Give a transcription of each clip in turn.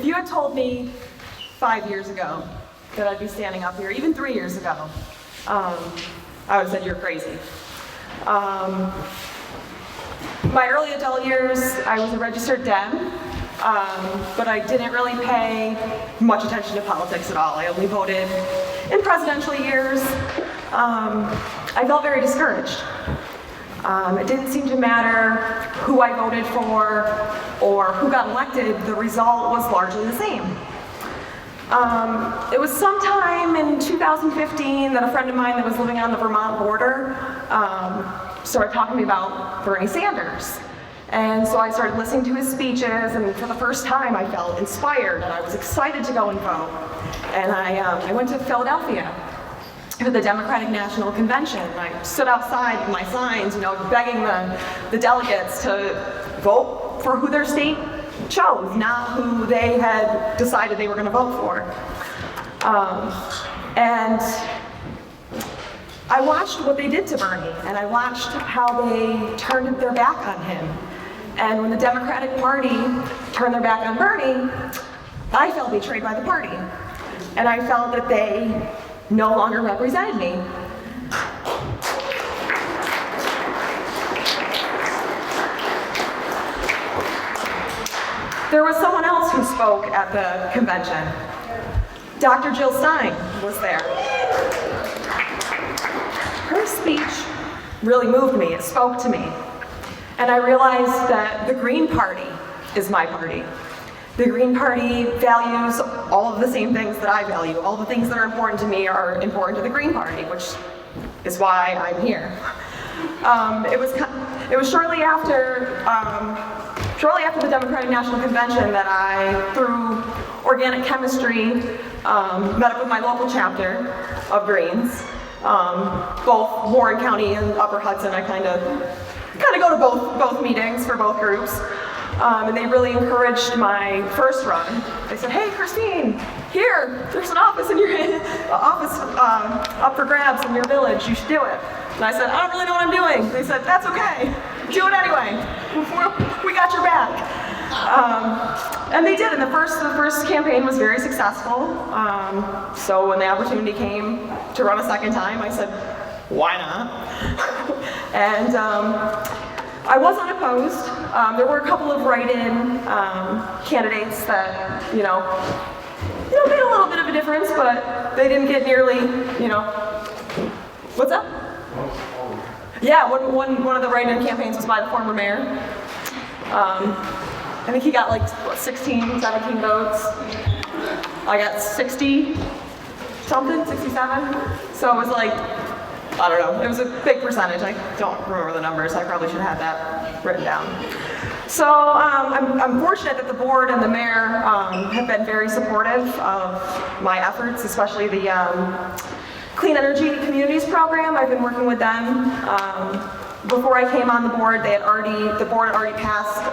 you had told me 5 years ago that I'd be standing up here, even 3 years ago, I would have said you're crazy. My early adult years, I was a registered Dem, but I didn't really pay much attention to politics at all. I only voted in presidential years. I felt very discouraged. It didn't seem to matter who I voted for or who got elected. The result was largely the same. It was sometime in 2015 that a friend of mine that was living on the Vermont border started talking to me about Bernie Sanders. And so I started listening to his speeches, and for the first time I felt inspired and I was excited to go and vote. And I went to Philadelphia for the Democratic National Convention. I stood outside with my signs, begging the delegates to vote for who their state chose, not who they had decided they were going to vote for. And I watched what they did to Bernie, and I watched how they turned their back on him. And when the Democratic Party turned their back on Bernie, I felt betrayed by the party. And I felt that they no longer represented me. There was someone else who spoke at the convention. Dr. Jill Stein was there. Her speech really moved me, it spoke to me. And I realized that the Green Party is my party. The Green Party values all of the same things that I value. All the things that are important to me are important to the Green Party, which is why I'm here. It was shortly after the Democratic National Convention that I, through organic chemistry, met up with my local chapter of Greens, both Warren County and Upper Hudson. I kind of go to both meetings for both groups. And they really encouraged my first run. They said, "Hey, Christine, there's an office up for grabs in your village. You should do it." And I said, "I don't really know what I'm doing." They said, "That's okay. Do it anyway. We got your back." And they did. And the first campaign was very successful. So when the opportunity came to run a second time, I said, "Why not?" And I was unopposed. There were a couple of write-in candidates that, made a little bit of a difference, but they didn't get nearly, What's up? Yeah, one of the write-in campaigns was by the former mayor. I think he got 16, 17 votes. I got 60 something, 67. So it was I don't know, it was a big percentage. I don't remember the numbers. I probably should have had that written down. So I'm fortunate that the board and the mayor have been very supportive of my efforts, especially the Clean Energy Communities program. I've been working with them. Before I came on the board, the board had already passed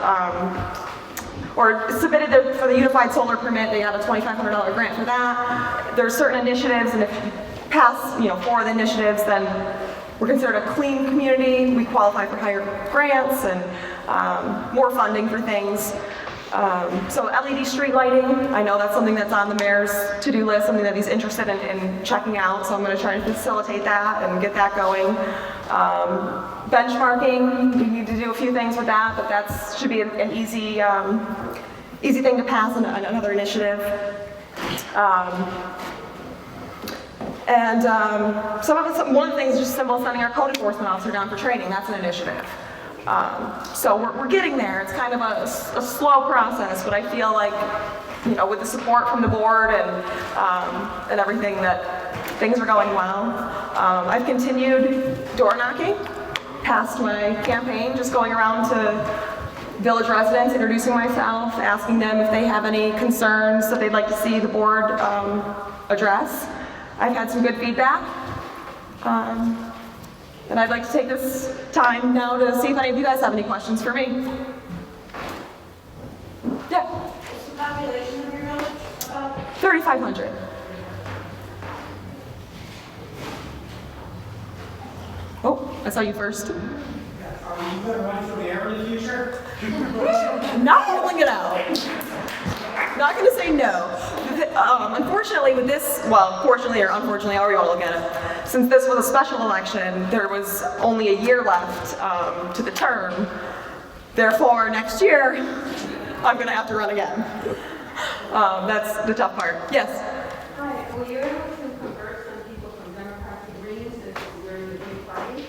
or submitted for the Unified Solar Permit. They got a $2,500 grant for that. There's certain initiatives, and if you pass, 4 of the initiatives, then we're considered a clean community. We qualify for higher grants and more funding for things. So LED street lighting, I know that's something that's on the mayor's to-do list, something that he's interested in checking out. So I'm going to try to facilitate that and get that going. Benchmarking, we need to do a few things with that, but that should be an easy thing to pass in another initiative. And one of the things is just simple sending our code enforcement officer down for training. That's an initiative. So we're getting there. It's kind of a slow process, but I feel like, with the support from the board and everything, that things are going well. I've continued door knocking past my campaign, just going around to village residents, introducing myself, asking them if they have any concerns that they'd like to see the board address. I've had some good feedback, and I'd like to take this time now to see if any of you guys have any questions for me. Yeah? What's the population of your village? 3,500. Oh, I saw you first. Are you going to run for mayor in the future? Not ruling it out. Not going to say no. Unfortunately, with this, well, fortunately or unfortunately, however you want to look at it, since this was a special election, there was only a year left to the term. Therefore, next year, I'm going to have to run again. That's the tough part. Yes? Hi, were you able to convert some people from Democrat to Greens since we're in the Green Party?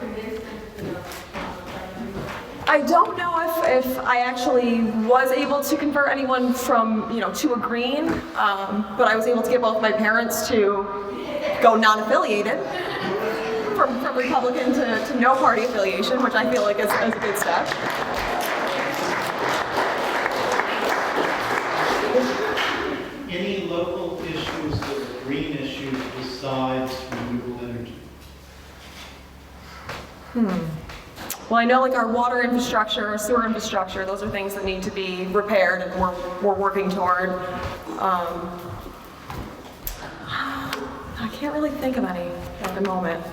Convince them to, I don't know if I actually was able to convert anyone from, to a Green, but I was able to get both my parents to go non-affiliated, from Republican to no party affiliation, which I feel like is a good step. Any local issues that are green issues besides renewable energy? Well, I know like our water infrastructure, our sewer infrastructure, those are things that need to be repaired and we're working toward. I can't really think of any at the moment.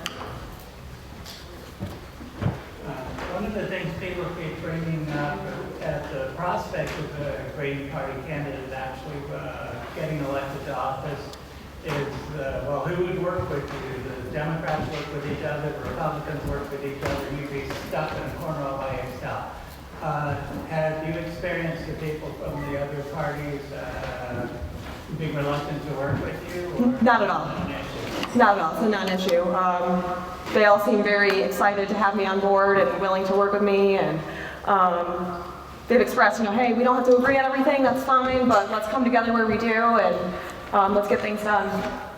One of the things people keep bringing up at the prospect of a Green Party candidate actually getting elected to office is, well, who would work with you? The Democrats work with each other, the Republicans work with each other, you'd be stuck in a corner all by yourself. Have you experienced the people from the other parties being reluctant to work with you? Or Not at all. Not at all. It's a non-issue. They all seem very excited to have me on board and willing to work with me, and they've expressed, hey, we don't have to agree on everything, that's fine, but let's come together where we do, and let's get things done.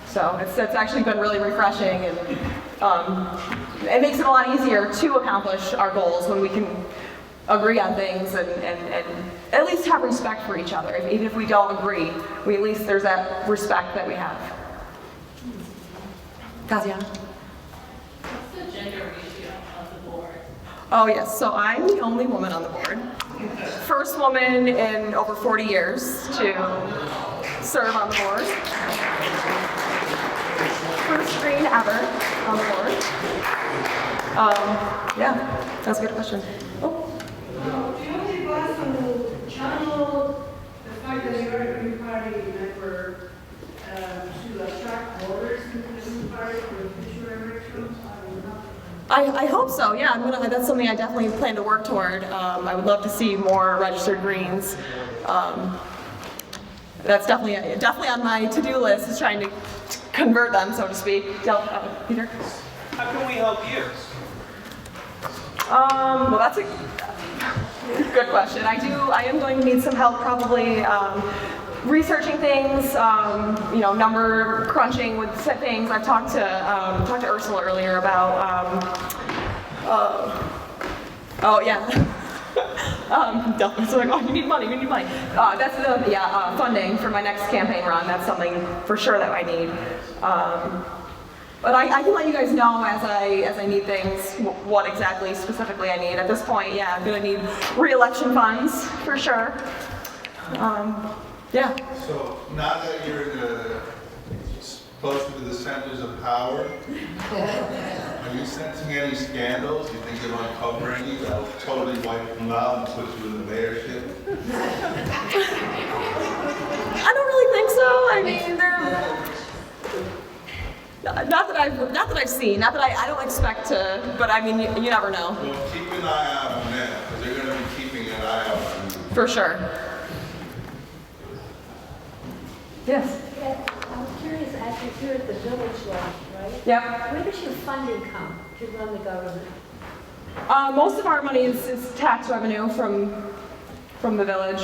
So it's actually been really refreshing, and it makes it a lot easier to accomplish our goals when we can agree on things and at least have respect for each other. Even if we don't agree, at least there's that respect that we have. Kaziana? What's the gender ratio of the board? Oh yes, so I'm the only woman on the board. First woman in over 40 years to serve on the board. First green ever on the board. Yeah, that's a good question. Oh. Do you have any advice on the channel, the fact that you're a Green Party member to attract voters into the Green Party for future elections? I hope so. Yeah, that's something I definitely plan to work toward. I would love to see more registered Greens. That's definitely on my to-do list, is trying to convert them, so to speak. Peter? How can we help you? Well, that's a good question. I am going to need some help probably researching things, number crunching with things. I've talked to Ursula earlier about, oh yeah. Definitely. So like, oh, you need money. That's funding for my next campaign run. That's something for sure that I need. But I can let you guys know as I need things, what exactly specifically I need. At this point, yeah, I'm gonna need re-election funds for sure. Yeah. So now that you're closer to the centers of power, are you sensing any scandals? You think you'll uncover any that will totally wipe them out and put you in the mayorship? I don't really think so. I mean, they're not that I've seen. Not that I don't expect to. But I mean, you never know. Well, keep an eye out on them, because they're going to be keeping an eye out on you. For sure. Yes. Yeah, I was curious, actually, you're at the village level, right? Yep. Where does your funding come to run the government? Most of our money is tax revenue from the village.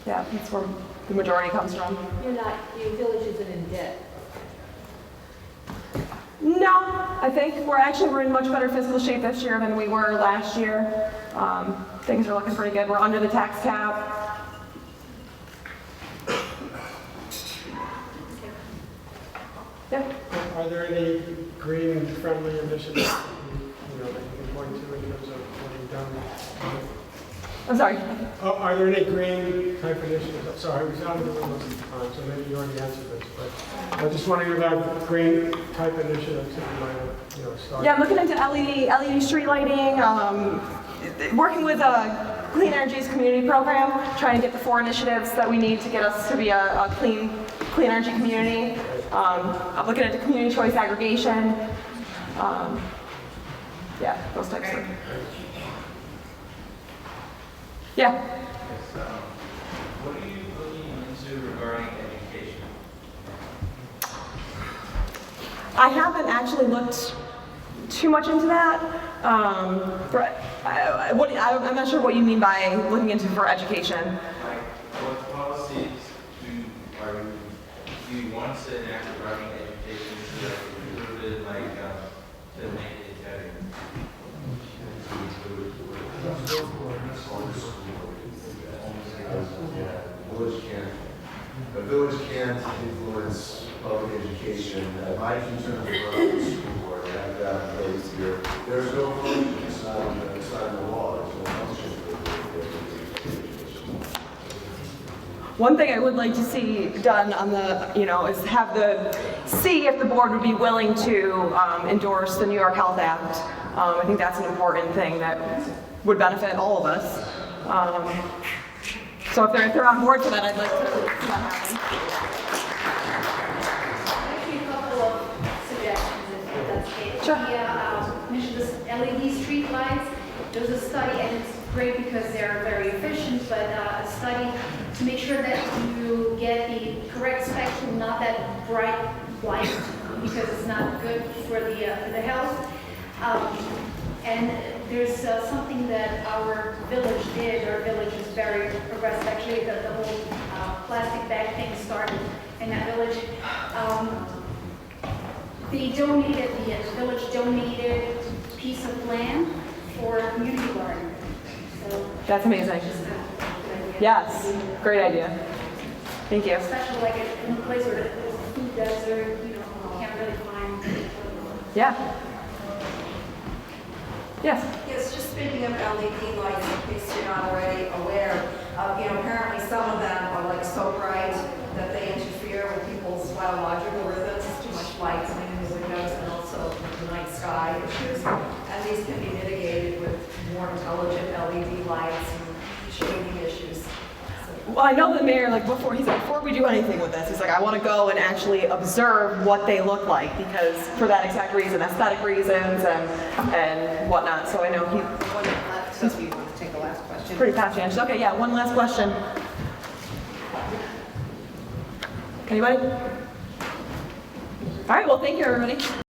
Yeah, that's where the majority comes from. Your village isn't in debt. No, I think we're in much better fiscal shape this year than we were last year. Things are looking pretty good. We're under the tax cap. Yeah. Are there any green-friendly initiatives that you can point to in terms of what you've done? I'm sorry. Are there any green-type initiatives? I'm sorry, I was out of the room most of the time, so maybe you already answered this, but I'm just wondering about green-type initiatives that you might have, start. Yeah, I'm looking into LED street lighting, working with Clean Energy's community program, trying to get the 4 initiatives that we need to get us to be a clean energy community. I'm looking at the community choice aggregation. Yeah, those types of. Yeah. What are you looking into regarding education? I haven't actually looked too much into that. I'm not sure what you mean by looking into for education. Like, what policies do you want to enact regarding education so that it's included, like, to make it better? The village can't influence public education. My concern for the school board, I have that in place here. There's no function, it's not in the law, there's no function for education. One thing I would like to see done on the, is see if the board would be willing to endorse the New York Health Act. I think that's an important thing that would benefit all of us. So if they're on board for that, I'd like to see that happen. Actually, a couple of suggestions, if that's okay. Sure. Yeah, mentioned this LED street lights. There's a study, and it's great because they're very efficient, but a study to make sure that you get the correct spectrum, not that bright light, because it's not good for the health. And there's something that our village did. Our village is very progressive. Actually, the whole plastic bag thing started in that village. The village donated a piece of land for a community garden. So That's amazing. just a good idea. Yes, great idea. Thank you. Especially like in a place where there's a food desert, you can't really find. Yeah. Yes. Yes, just speaking of LED lights, in case you're not already aware, apparently some of them are like so bright that they interfere with people's biological rhythms. Too much light in the windows and also the night sky issues. And these can be mitigated with more intelligent LED lights and shading issues. Well, I know the mayor, before we do anything with this, he's like, I want to go and actually observe what they look like, because for that exact reason, aesthetic reasons and whatnot. So I know So if you want to take the last question. pretty conscientious. Okay, yeah, one last question. Anybody? All right, well, thank you, everybody.